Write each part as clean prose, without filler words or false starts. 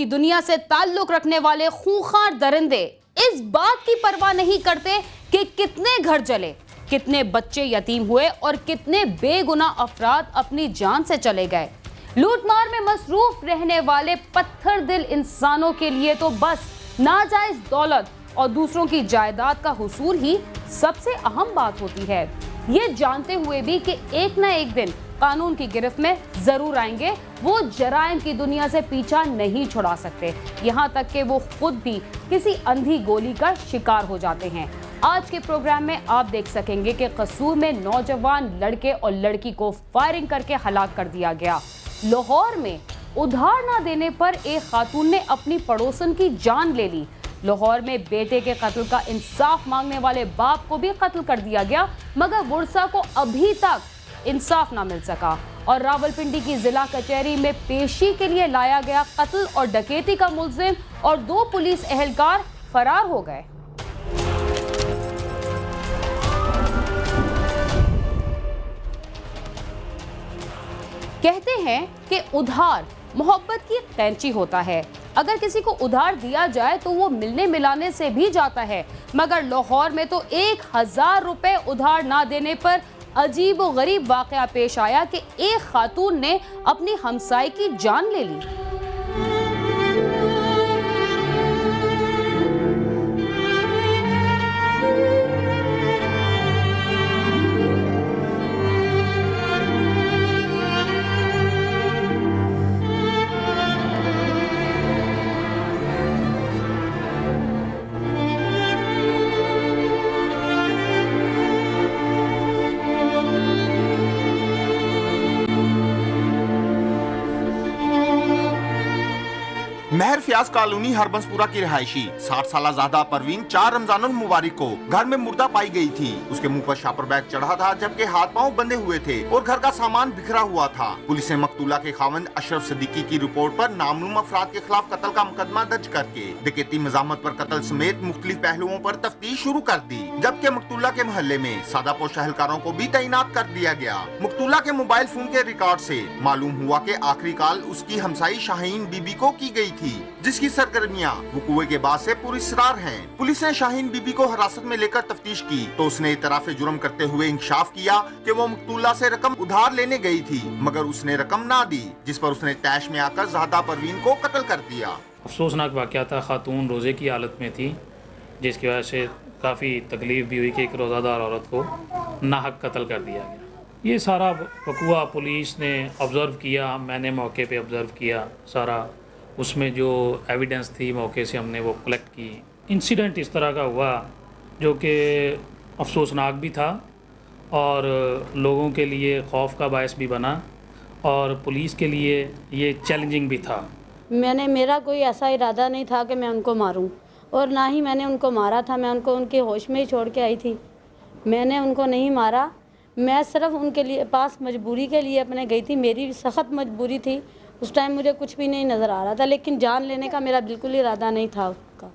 दुनिया से ताल्लुक रखने वाले खूंखार दरिंदे इस बात की परवाह नहीं करते कि कितने घर जले, कितने बच्चे यतीम हुए और कितने बेगुनाह अफराद अपनी जान से चले गए। लूटमार में मसरूफ रहने वाले पत्थर दिल इंसानों के लिए तो बस नाजायज दौलत और दूसरों की जायदाद का हुसूल ही सबसे अहम बात होती है। ये जानते हुए भी कि एक ना एक दिन कानून की गिरफ्त में जरूर आएंगे, वो जराइम की दुनिया से पीछा नहीं छुड़ा सकते, यहाँ तक कि वो खुद भी किसी अंधी गोली का शिकार हो जाते हैं। आज के प्रोग्राम में आप देख सकेंगे कि कसूर में नौजवान लड़के और लड़की को फायरिंग करके हलाक कर दिया गया। लाहौर में उधार ना देने पर एक खातून ने अपनी पड़ोसन की जान ले ली। लाहौर में बेटे के कत्ल का इंसाफ मांगने वाले बाप को भी कत्ल कर दिया गया, मगर वुरसा को अभी तक इंसाफ ना मिल सका। और रावलपिंडी की जिला कचहरी में पेशी के लिए लाया गया कत्ल और डकैती का मुल्जिम और 2 पुलिस एहलकार फरार हो गए। कहते हैं कि उधार मोहब्बत की कैंची होता है। अगर किसी को उधार दिया जाए तो वो मिलने मिलाने से भी जाता है, मगर लाहौर में तो 1000 रुपए उधार ना देने पर अजीब व गरीब वाकया पेश आया कि एक खातून ने अपनी हमसाई की जान ले ली। महर फयाज कॉलोनी हरबंसपुरा की रिहायशी 60 साल ज़ादा परवीन 4 रमजानुल मुबारक को घर में मुर्दा पाई गई थी। उसके मुंह पर शापर बैग चढ़ा था, जबकि हाथ पांव बंधे हुए थे और घर का सामान बिखरा हुआ था। पुलिस ने मकतूला के खावंद अशरफ सिद्दीकी की रिपोर्ट पर नामलूम अफराद के खिलाफ कत्ल का मुकदमा दर्ज करके डकैती मजामत पर कत्ल समेत मुख्तलिफ पहलुओं पर तफ्तीश शुरू कर दी, जबकि मकतूला के मोहल्ले में सादापोश एहलकारों को भी तैनात कर दिया गया। मकतूला के मोबाइल फोन के रिकॉर्ड से मालूम हुआ कि आखिरी कॉल उसकी हमसाई शाहीन बीबी को की गई थी, जिसकी सरगर्मियां वकूए के बाद से पुरस्रार हैं। पुलिस ने शाहीन बीबी को हिरासत में लेकर तफ्तीश की तो उसने इतराफ़े जुर्म करते हुए इंकशाफ किया कि वो मकतूला से रकम उधार लेने गई थी, मगर उसने रकम ना दी, जिस पर उसने तैश में आकर ज़ादा परवीन को कत्ल कर दिया। अफसोसनाक वाक़या था। खातून रोज़े की हालत में थी, जिसकी वजह से काफ़ी तकलीफ भी हुई कि एक रोज़ादार औरत को नाहक कत्ल कर दिया गया। ये सारा वकूआ पुलिस ने ऑब्ज़र्व किया, मैंने मौके पे ऑब्ज़र्व किया सारा, उसमें जो एविडेंस थी मौके से हमने वो कलेक्ट की। इंसिडेंट इस तरह का हुआ जो कि अफसोसनाक भी था और लोगों के लिए खौफ का बायस भी बना और पुलिस के लिए ये चैलेंजिंग भी था। मेरा कोई ऐसा इरादा नहीं था कि मैं उनको मारूं और ना ही मैंने उनको मारा था। मैं उनको उनके होश में ही छोड़ के आई थी। मैंने उनको नहीं मारा, मैं सिर्फ उनके लिए पास मजबूरी के लिए अपने गई थी। मेरी सख्त मजबूरी थी, उस टाइम मुझे कुछ भी नहीं नज़र आ रहा था, लेकिन जान लेने का मेरा बिल्कुल इरादा नहीं था उसका।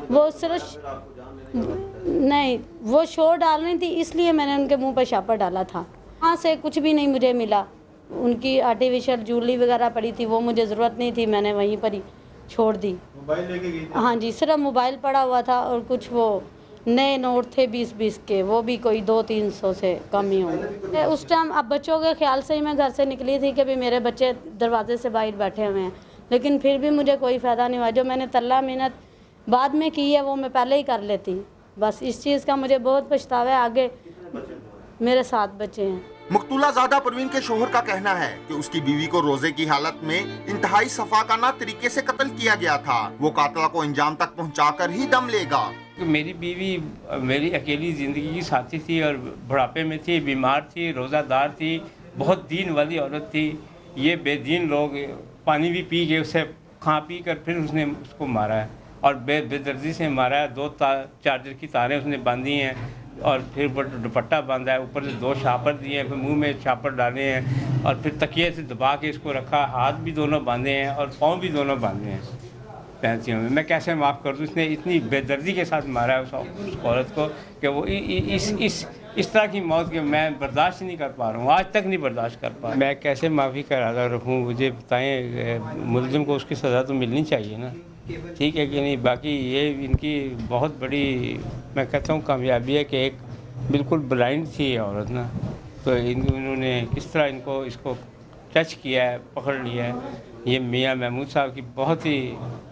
वो सिर्फ नहीं, वो शोर डाल रही थी, इसलिए मैंने उनके मुंह पर शापर डाला था। वहाँ से कुछ भी नहीं मुझे मिला। उनकी आर्टिफिशियल ज्वेलरी वगैरह पड़ी थी, वो मुझे ज़रूरत नहीं थी, मैंने वहीं पर ही छोड़ दी। मोबाइल लेके गई थी? हाँ जी, सिर्फ मोबाइल पड़ा हुआ था और कुछ वो नए नोट थे 20-20 के, वो भी कोई 200-300 से कम ही होंगे उस टाइम। अब बच्चों के ख्याल से ही मैं घर से निकली थी कि भी मेरे बच्चे दरवाजे से बाहर बैठे हुए हैं, लेकिन फिर भी मुझे कोई फ़ायदा नहीं हुआ। जो मैंने तल्ला मेहनत बाद में की है वो मैं पहले ही कर लेती। बस इस चीज़ का मुझे बहुत पछतावा है। आगे मेरे 7 बच्चे हैं। मकतूला ज़ादा परवीन के शोहर का कहना है कि उसकी बीवी को रोजे की हालत में इंतहाई सफाकाना तरीके से कत्ल किया गया था। वो कातला को अंजाम तक पहुंचाकर ही दम लेगा। मेरी बीवी मेरी अकेली ज़िंदगी की साथी थी और बुढ़ापे में थी, बीमार थी, रोज़ादार थी, बहुत दीन वाली औरत थी। ये बेदीन लोग पानी भी पी के उसे खा पी कर फिर उसने उसको मारा है और बेदर्दी से मारा है। 2 चार्जर की तारें उसने बांधी हैं और फिर दुपट्टा बांधा है, ऊपर से 2 शापर दिए हैं, फिर मुंह में शापर डाले हैं और फिर तकिए से दबा के इसको रखा। हाथ भी दोनों बांधे हैं और पाँव भी दोनों बांधे हैं पैंसियों में। मैं कैसे माफ़ कर दूँ? इसने इतनी बेदर्दी के साथ मारा है उस औरत को कि वो इस तरह की मौत के मैं बर्दाश्त नहीं कर पा रहा हूँ, आज तक नहीं बर्दाश्त कर पा रहा। मैं कैसे माफ़ी का इरादा रखूँ, मुझे बताएं। मुलजिम को उसकी सज़ा तो मिलनी चाहिए ना, ठीक है कि नहीं। बाकी ये इनकी बहुत बड़ी मैं कहता हूँ कामयाबी है कि एक बिल्कुल ब्लाइंड थी ये औरत ना, तो इन्होंने किस तरह इसको टच किया है, पकड़ लिया है। ये मियाँ महमूद साहब की बहुत ही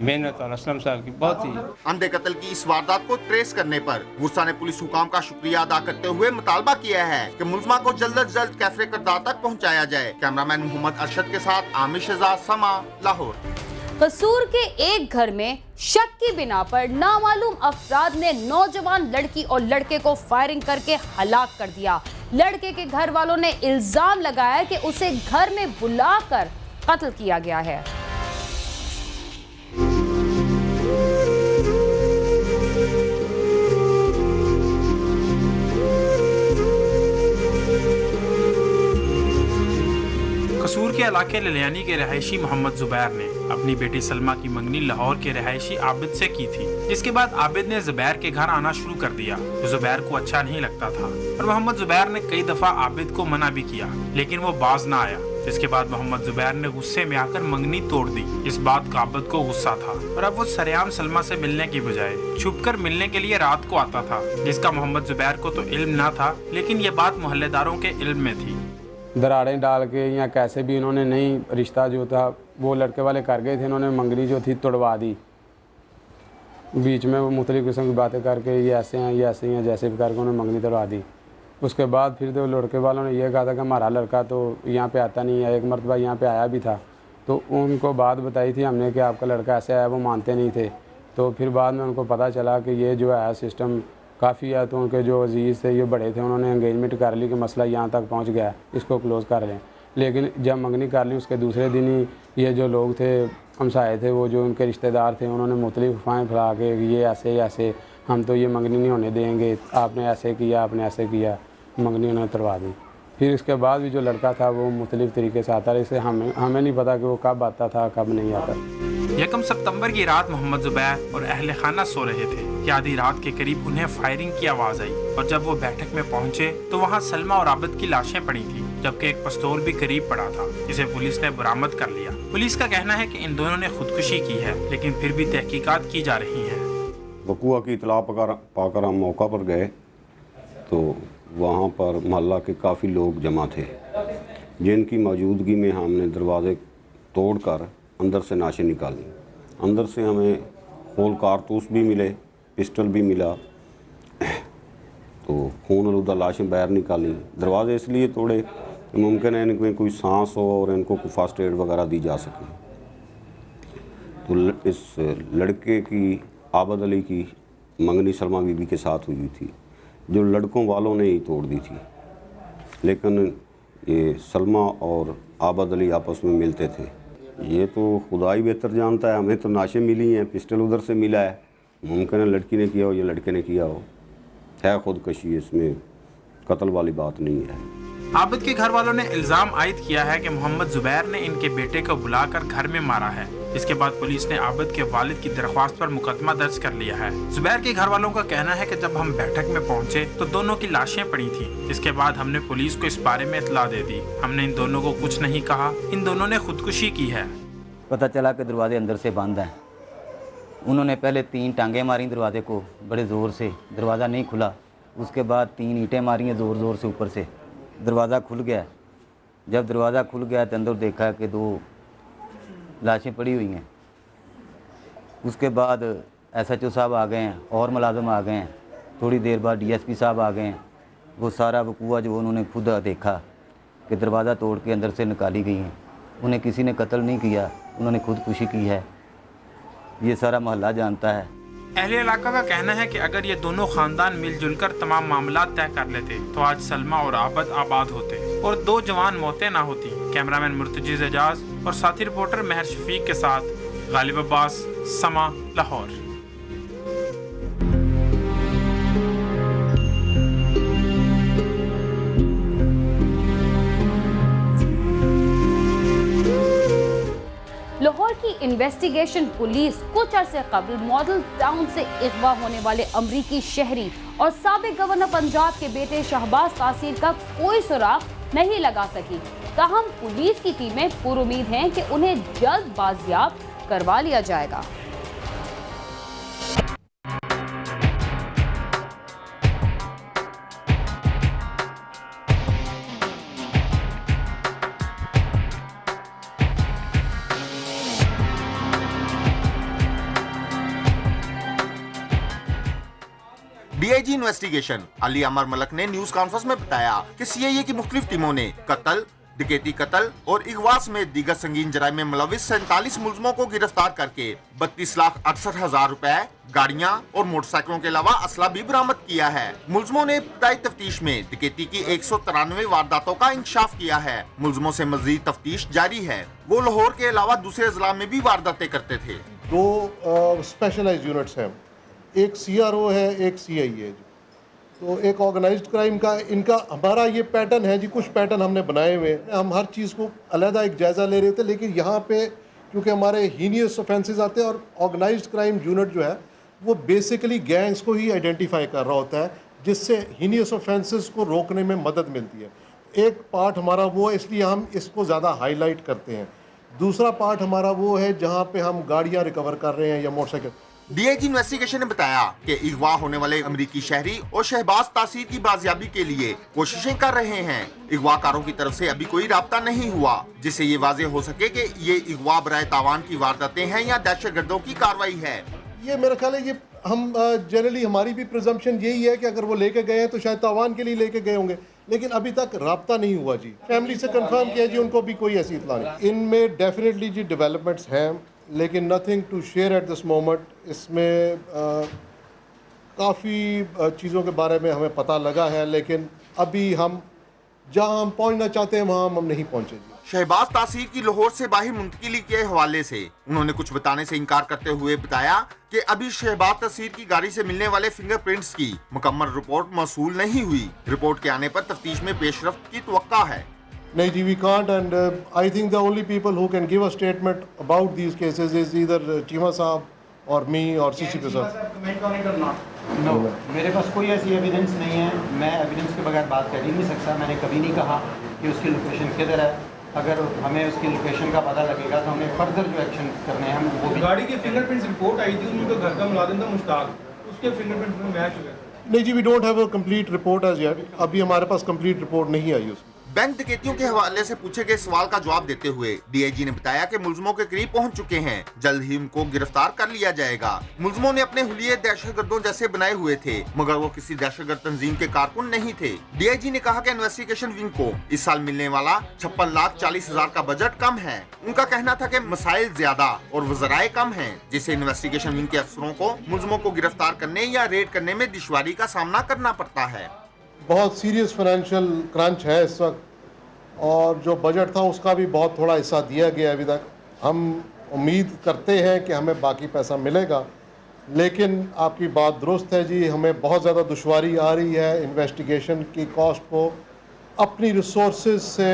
मेहनत और असलम साहब की बहुत ही। अंधे कत्ल की इस वारदात को ट्रेस करने पर गुरसा ने पुलिस हुकाम का शुक्रिया अदा करते हुए मुतालबा किया है कि मुलजमा को जल्द अज जल्द कैफे करदार तक पहुंचाया जाए। कैमरामैन मोहम्मद अरशद के साथ आमिर शहजाद, समा, लाहौर। कसूर के एक घर में शक की बिना पर नामालूम अफराद ने नौजवान लड़की और लड़के को फायरिंग करके हलाक कर दिया। लड़के के घर वालों ने इल्जाम लगाया कि उसे घर में बुलाकर कत्ल किया गया है। कसूर के इलाके ललियानी के रहायशी मोहम्मद जुबैर ने अपनी बेटी सलमा की मंगनी लाहौर के रहायशी आबिद से की थी, जिसके बाद आबिद ने जुबैर के घर आना शुरू कर दिया, जो जुबैर को अच्छा नहीं लगता था और मोहम्मद जुबैर ने कई दफा आबिद को मना भी किया, लेकिन वो बाज ना आया। जिसके बाद मोहम्मद जुबैर ने गुस्से में आकर मंगनी तोड़ दी। इस बात का आबिद को गुस्सा था और अब वो सरेआम सलमा से मिलने की बजाय छुपकर मिलने के लिए रात को आता था, जिसका मोहम्मद जुबैर को तो इल्म ना था, लेकिन ये बात मोहल्लेदारों के इल्म में थी। दरारें डाल के या कैसे भी इन्होंने नहीं, रिश्ता जो था वो लड़के वाले कर गए थे, इन्होंने मंगनी जो थी तोड़वा दी। बीच में वो मुख्तलिफ़ किस्म की बातें करके ये ऐसे हैं जैसे भी करके उन्होंने मंगनी तोड़वा दी। उसके बाद फिर तो लड़के वालों ने यह कहा था कि हमारा लड़का तो यहाँ पे आता नहीं है। एक मरतबा यहाँ पे आया भी था, तो उनको बात बताई थी हमने कि आपका लड़का ऐसे आया, वो मानते नहीं थे। तो फिर बाद में उनको पता चला कि ये जो है सिस्टम काफ़ी है, तो उनके जो अजीज़ थे, ये बड़े थे, उन्होंने एंगेजमेंट कर ली कि मसला यहाँ तक पहुँच गया, इसको क्लोज़ कर लें। लेकिन जब मंगनी कर ली उसके दूसरे दिन ही ये जो लोग थे, हमसाए थे, वो जो उनके रिश्तेदार थे, उन्होंने मुख्तलिफ़ अफवाहें फैला के ये ऐसे हम तो ये मंगनी नहीं होने देंगे, आपने ऐसे किया, आपने ऐसे किया, मंगनी उन्होंने तोड़वा दी। फिर इसके बाद भी जो लड़का था वो मुख्तलिफ़ तरीके से आता रहा, इससे हमें नहीं पता कि वो कब आता था कब नहीं आता। 1 सितंबर की रात मोहम्मद जुबैर और अहले खाना सो रहे थे कि आधी रात के करीब उन्हें फायरिंग की आवाज़ आई और जब वो बैठक में पहुंचे तो वहां सलमा और आबिद की लाशें पड़ी थी, जबकि एक पिस्तौल भी करीब पड़ा था, जिसे पुलिस ने बरामद कर लिया। पुलिस का कहना है कि इन दोनों ने खुदकुशी की है, लेकिन फिर भी तहकीकात की जा रही है। वक़ूआ की इतला पाकर हम मौका पर गए तो वहाँ पर मोहल्ला के काफ़ी लोग जमा थे, जिनकी मौजूदगी में हमने दरवाज़े तोड़कर अंदर से नाशें निकाली। अंदर से हमें होल कारतूस भी मिले, पिस्टल भी मिला, तो खून आलूदा लाशें बाहर निकाली। दरवाज़े इसलिए तोड़े कि मुमकिन है इनमें कोई सांस हो और इनको कोई फर्स्ट एड वगैरह दी जा सके। तो इस लड़के की, आबद अली की मंगनी सलमा बीबी के साथ हुई थी, जो लड़कों वालों ने ही तोड़ दी थी, लेकिन ये सलमा और आबद अली आपस में मिलते थे। ये तो खुदा ही बेहतर जानता है, हमें तो नाशें मिली हैं, पिस्टल उधर से मिला है, मुमकिन है लड़की ने किया हो या लड़के ने किया हो, है खुदकशी, इसमें कत्ल वाली बात नहीं है। आबिद के घर वालों ने इल्जाम आयद किया है कि मोहम्मद जुबैर ने इनके बेटे को बुलाकर घर में मारा है। इसके बाद पुलिस ने आबिद के वालिद की दरख्वास्त पर मुकदमा दर्ज कर लिया है। जुबैर के घर वालों का कहना है कि जब हम बैठक में पहुंचे तो दोनों की लाशें पड़ी थी, जिसके बाद हमने पुलिस को इस बारे में इतला दे दी। हमने इन दोनों को कुछ नहीं कहा, इन दोनों ने खुदकुशी की है। पता चला कि दरवाजे अंदर से बंद हैं। उन्होंने पहले 3 टांगें मारी दरवाजे को बड़े ज़ोर से, दरवाज़ा नहीं खुला। उसके बाद 3 ईंटें मारी हैं ज़ोर ज़ोर से ऊपर से, दरवाज़ा खुल गया। जब दरवाज़ा खुल गया तो अंदर देखा कि 2 लाशें पड़ी हुई हैं। उसके बाद SHO साहब आ गए हैं और मुलाजम आ गए हैं। थोड़ी देर बाद DSP साहब आ गए हैं। वो सारा वकूआ जो उन्होंने खुद देखा कि दरवाज़ा तोड़ के अंदर से निकाली गई हैं। उन्हें किसी ने कत्ल नहीं किया, उन्होंने खुदकुशी की है। ये सारा मोहल्ला जानता है। अहले इलाका का कहना है कि अगर ये दोनों खानदान मिलजुल कर तमाम मामला तय कर लेते तो आज सलमा और आबिद आबाद होते और 2 जवान मौतें ना होती। कैमरामैन मुर्तजीज़ एजाज और साथी रिपोर्टर महर शफीक के साथ गालिब अब्बास, समा, लाहौर। लाहौर कि इन्वेस्टिगेशन पुलिस कुछ अरसे कबल मॉडल टाउन से अगवा होने वाले अमरीकी शहरी और साबिक गवर्नर पंजाब के बेटे शहबाज तासीर का कोई सुराग नहीं लगा सकी। ताहम पुलिस की टीमें पुरुमीद हैं कि उन्हें जल्द बाजियाब करवा लिया जाएगा। डीआईजी इन्वेस्टिगेशन अली अमर मलक ने न्यूज कॉन्फ्रेंस में बताया कि सीआईए की मुख्तलिफ टीमों ने कत्ल, डकैती कत्ल और अगवा में दीगर संगीन जराइम में मुलविस 47 मुलजमों को गिरफ्तार करके 32,68,000 रुपए, गाड़ियां और मोटरसाइकिलों के अलावा असला भी बरामद किया है। मुलजमों ने इब्तदाई तफ्तीश में डकैती की 193 वारदातों का इंकशाफ किया है। मुलजमों से मजीद तफ्तीश जारी है। वो लाहौर के अलावा दूसरे अजला में भी वारदातें करते थे। 2 स्पेशलाइज्ड यूनिट्स हैं, एक सीआरओ है, एक सीआईए। तो एक ऑर्गेनाइज्ड क्राइम का इनका हमारा ये पैटर्न है जी। कुछ पैटर्न हमने बनाए हुए, हम हर चीज़ को अलहदा एक जायज़ा ले रहे थे, लेकिन यहाँ पे क्योंकि हमारे हीनियस ऑफेंसेस आते हैं और ऑर्गेनाइज्ड क्राइम यूनिट जो है वो बेसिकली गैंग्स को ही आइडेंटिफाई कर रहा होता है, जिससे हीनियस ऑफेंसेस को रोकने में मदद मिलती है। एक पार्ट हमारा वो है, इसलिए हम इसको ज़्यादा हाईलाइट करते हैं। दूसरा पार्ट हमारा वो है जहाँ पे हम गाड़ियाँ रिकवर कर रहे हैं या मोटरसाइकिल। डीआईजी इन्वेस्टिगेशन ने बताया कि अगवा होने वाले अमरीकी शहरी और शहबाज तासीर की बाजियाबी के लिए कोशिशें कर रहे हैं। अगवाकारों की तरफ से अभी कोई राब्ता नहीं हुआ जिससे ये वाज़ेह हो सके कि ये अगवा बराए तावान की वारदातें हैं या दहशतगर्दों की कार्रवाई है। ये मेरा ख्याल है, ये हम जनरली हमारी भी प्रिजम्पशन यही है कि अगर वो लेके गए हैं तो शायद तावान के लिए लेके गए होंगे, लेकिन अभी तक राब्ता नहीं हुआ जी। फैमिली से कंफर्म किया जी, उनको भी कोई ऐसी इत्तला नहीं। इनमें डेफिनेटली जी डेवलपमेंट्स हैं, लेकिन nothing to share at this moment. इसमें काफ़ी चीज़ों के बारे में हमें पता लगा है, लेकिन अभी हम जहां हम पहुंचना चाहते हैं वहां हम नहीं पहुंचे जी। शहबाज तासीर की लाहौर से बाहर मुंतकिली के हवाले से उन्होंने कुछ बताने से इनकार करते हुए बताया कि अभी शहबाज तासीर की गाड़ी से मिलने वाले फिंगरप्रिंट्स की मुकम्मल रिपोर्ट मौसूल नहीं हुई। रिपोर्ट के आने पर तफ्तीश में पेशरफ्त की तवक्का है। नहीं जी, we can't, and I think the only people who can give a statement about these cases is either Cheema साहब और मी और सीसीपी साहब। नो, मेरे पास कोई ऐसी एविडेंस नहीं है। मैं एविडेंस के बगैर बात कर ही नहीं सकता। मैंने कभी नहीं कहा कि उसकी लोकेशन किधर है। अगर हमें उसकी लोकेशन का पता लगेगा तो हमें फर्दर जो एक्शन करने हैं हम वो भी। गाड़ी के फिंगरप्रिंट्स रिपोर्ट आई थी, उनका घर का मुलाजिम था मुश्ताक, उसके फिंगरप्रिंट्स में मैच हुए। नहीं जी, we don't have a complete report as yet. अभी हमारे पास कंप्लीट रिपोर्ट नहीं आई उसमें। बैंक डकैतियों के हवाले से पूछे गए सवाल का जवाब देते हुए डीआईजी ने बताया कि मुलजमों के करीब पहुंच चुके हैं, जल्द ही उनको गिरफ्तार कर लिया जाएगा। मुलजमों ने अपने हुलिये दहशतगर्दों जैसे बनाए हुए थे, मगर वो किसी दहशतगर्द तंजीम के कारकुन नहीं थे। डीआईजी ने कहा कि इन्वेस्टिगेशन विंग को इस साल मिलने वाला 56,40,000 का बजट कम है। उनका कहना था कि मसाइल ज्यादा और वज़राए कम हैं, जिससे इन्वेस्टिगेशन विंग के अफसरों को मुलजमों को गिरफ्तार करने या रेड करने में दुश्वारी का सामना करना पड़ता है। बहुत सीरियस फाइनेंशियल क्रंच है इस वक्त, और जो बजट था उसका भी बहुत थोड़ा हिस्सा दिया गया अभी तक। हम उम्मीद करते हैं कि हमें बाकी पैसा मिलेगा, लेकिन आपकी बात दुरुस्त है जी, हमें बहुत ज़्यादा दुश्वारी आ रही है इन्वेस्टिगेशन की कॉस्ट को अपनी रिसोर्सेज से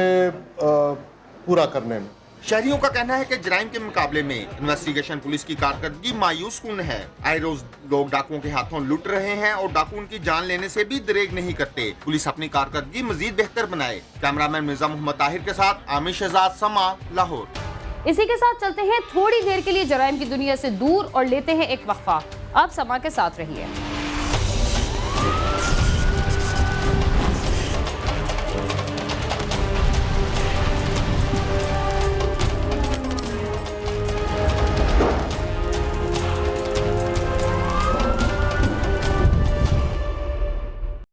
पूरा करने में। शहरियों का कहना है कि जराइम के मुकाबले में इन्वेस्टिगेशन पुलिस की कारकर्दगी मायूस कुन है। आए रोज लोग डाकुओं के हाथों लुट रहे हैं और डाकू उनकी जान लेने से भी दरेग नहीं करते। पुलिस अपनी कारकर्दगी मजीद बेहतर बनाए। कैमरामैन मिर्जा मोहम्मद ताहिर के साथ आमिर शहजाद, समा, लाहौर। इसी के साथ चलते हैं थोड़ी देर के लिए जराइम की दुनिया से दूर और लेते हैं एक वक्फा। आप समा के साथ रहिए।